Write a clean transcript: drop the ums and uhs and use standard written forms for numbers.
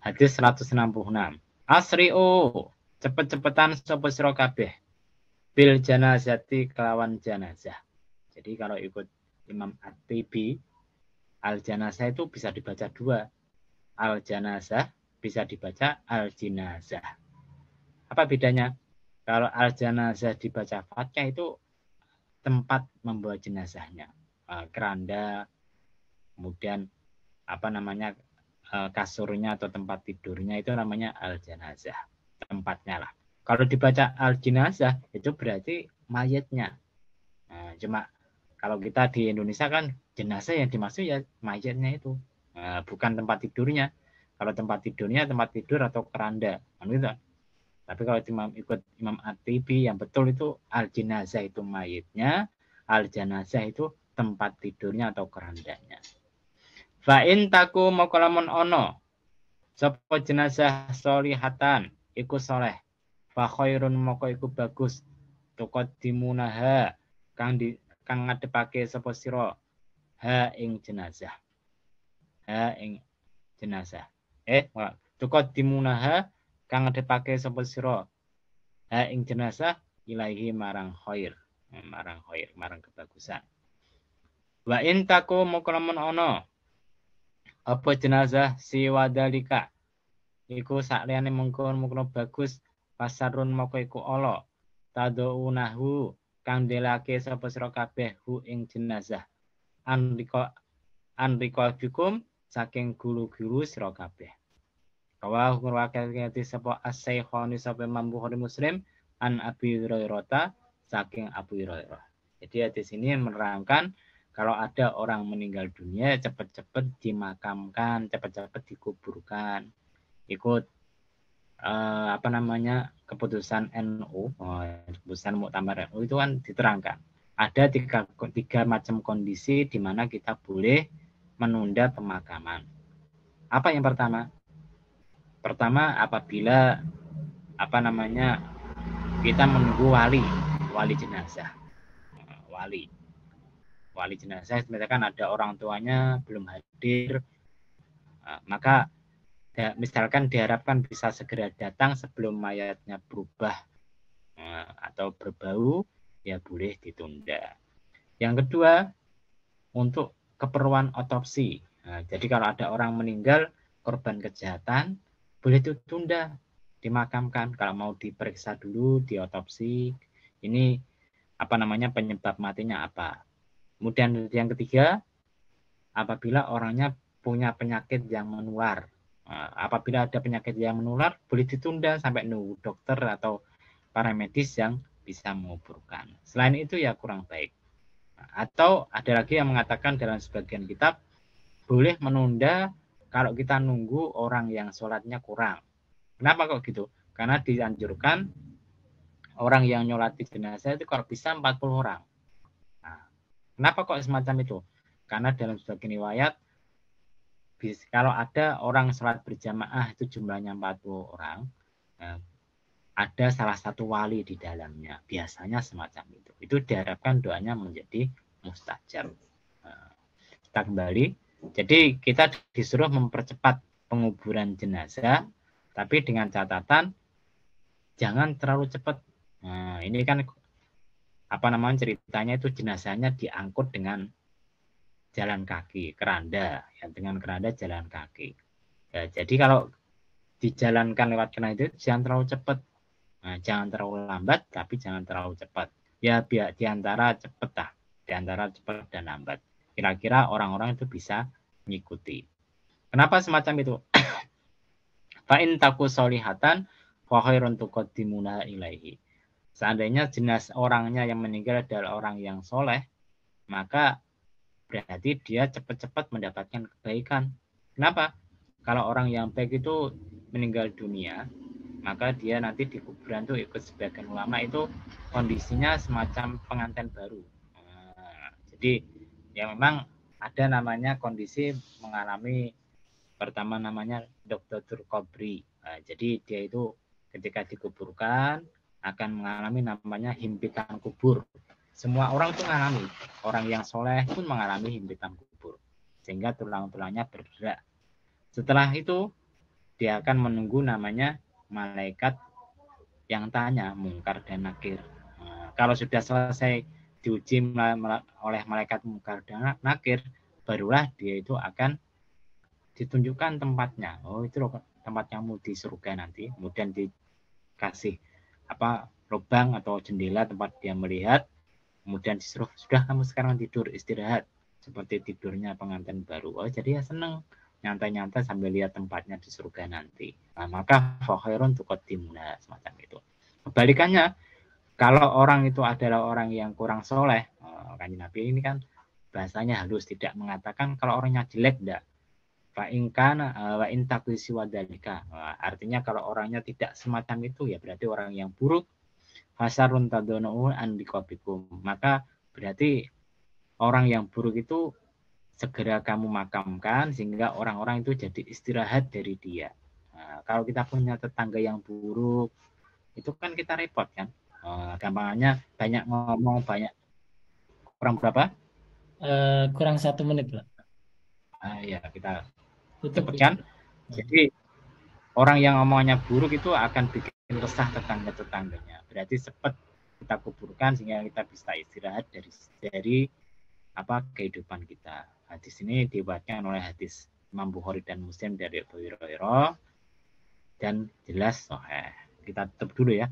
Hadis 166. Asri'u, cepet-cepetan sapa sira kabeh. Bil janazati kelawan jenazah. Jadi kalau ikut Imam At-Tibi, al-janazah itu bisa dibaca dua. Al-janazah bisa dibaca al-jinazah. Apa bedanya? Kalau al-janazah dibaca fathah itu tempat membawa jenazahnya. Keranda, kemudian apa namanya kasurnya atau tempat tidurnya itu namanya al-janazah. Tempatnya lah. Kalau dibaca al-jinazah itu berarti mayatnya. Nah, cuma kalau kita di Indonesia kan jenazah yang dimaksud ya mayatnya itu, bukan tempat tidurnya. Kalau tempat tidurnya tempat tidur atau keranda, gitu. Tapi kalau ikut Imam At-Tibi yang betul itu al-jinazah itu mayatnya, al-janazah itu tempat tidurnya atau kerandanya. Fa'in taku mokolamun ono, sapa jenazah solihatan, iku soleh. Fa khairun moko iku bagus. Tuqaddimunaha kang ngadepake sapa sira ha ing jenazah. Ha ing jenazah. Tuqaddimunaha kang ngadepake sapa sira ha ing jenazah ilahi marang khair. Marang khair, marang kebagusan. Wa in taku mukramun ono apa jenazah si wadalika iku sakliyane mungkon bagus pasarun moko iku ala tadaunahu kang delake sapa sira kabeh hu ing jenazah anriko fikum saking guru-guru sira kabeh kawa ngurwakati sapa as-saikhoni sapa Imam Bukhari Muslim an Abi Hurairah saking Abu Hurairah. Jadi di sini menerangkan kalau ada orang meninggal dunia cepat-cepat dimakamkan, cepat-cepat dikuburkan. Ikut apa namanya keputusan NU, keputusan Muktamar NU itu kan diterangkan. Ada tiga macam kondisi di mana kita boleh menunda pemakaman. Apa yang pertama? Pertama apabila apa namanya kita menunggu wali jenazah. Wali jenazah misalkan ada orang tuanya belum hadir, maka misalkan diharapkan bisa segera datang sebelum mayatnya berubah atau berbau, ya boleh ditunda. Yang kedua, untuk keperluan otopsi. Jadi kalau ada orang meninggal korban kejahatan, boleh ditunda, dimakamkan. Kalau mau diperiksa dulu, diotopsi, ini apa namanya penyebab matinya apa. Kemudian yang ketiga, apabila orangnya punya penyakit yang menular. Apabila ada penyakit yang menular, boleh ditunda sampai nunggu dokter atau para medis yang bisa menguburkan. Selain itu ya kurang baik. Atau ada lagi yang mengatakan dalam sebagian kitab, boleh menunda kalau kita nunggu orang yang sholatnya kurang. Kenapa kok gitu? Karena dianjurkan orang yang nyolati jenazah itu kalau bisa 40 orang. Kenapa kok semacam itu? Karena dalam sebagian riwayat, kalau ada orang sholat berjamaah itu jumlahnya 40 orang, ada salah satu wali di dalamnya. Biasanya semacam itu. Itu diharapkan doanya menjadi mustajab. Kita kembali. Jadi kita disuruh mempercepat penguburan jenazah, tapi dengan catatan jangan terlalu cepat. Nah, ini kan apa namanya ceritanya itu jenazahnya diangkut dengan jalan kaki, keranda, ya, dengan keranda jalan kaki. Ya, jadi kalau dijalankan lewat keranda itu jangan terlalu cepat, jangan terlalu lambat, tapi jangan terlalu cepat. Ya biar diantara cepat lah, diantara cepat dan lambat. Kira-kira orang-orang itu bisa mengikuti. Kenapa semacam itu? Fa'in taku solihatan, fa khairun tuqaddimuna ilaihi. Seandainya jenis orangnya yang meninggal adalah orang yang soleh, maka berarti dia cepat-cepat mendapatkan kebaikan. Kenapa? Kalau orang yang baik itu meninggal dunia, maka dia nanti di kuburan tuh ikut sebagian ulama itu kondisinya semacam pengantin baru. Jadi ya memang ada namanya kondisi mengalami pertama namanya Dr. Qabri. Jadi dia itu ketika dikuburkan akan mengalami namanya himpitan kubur. Semua orang tuh mengalami. Orang yang soleh pun mengalami himpitan kubur. Sehingga tulang-tulangnya bergerak. Setelah itu dia akan menunggu namanya malaikat yang tanya, mungkar dan nakir. Nah, kalau sudah selesai diuji oleh malaikat mungkar dan nakir, barulah dia itu akan ditunjukkan tempatnya. Oh, itu loh tempat kamu di surga nanti. Kemudian dikasih lubang atau jendela tempat dia melihat. Kemudian disuruh, sudah kamu sekarang tidur, istirahat. Seperti tidurnya pengantin baru. Oh, jadi ya seneng nyantai-nyantai sambil lihat tempatnya di surga nanti. Nah, maka fakhairun tuqaddimuna, semacam itu. Kebalikannya, kalau orang itu adalah orang yang kurang soleh, Kanjeng Nabi ini kan bahasanya halus, tidak mengatakan kalau orangnya jelek, enggak. Wa in taqisi wadalika. Artinya kalau orangnya tidak semacam itu, ya berarti orang yang buruk. Hasarun tadonu an biqabikum. Maka berarti orang yang buruk itu segera kamu makamkan sehingga orang-orang itu jadi istirahat dari dia. Nah, kalau kita punya tetangga yang buruk, itu kan kita repot kan. Gampangannya banyak ngomong, banyak. Kurang berapa? Kurang 1 menit, Pak. Ya kita Tutup itu. cepatkan. Jadi orang yang omongannya buruk itu akan bikin resah tetangga-tetangganya. Berarti cepat kita kuburkan sehingga kita bisa istirahat dari kehidupan kita. Hadis ini dibuatkan oleh hadis Imam Bukhari dan Muslim dari Abu Hurairah dan jelas sahih. Kita tutup dulu ya.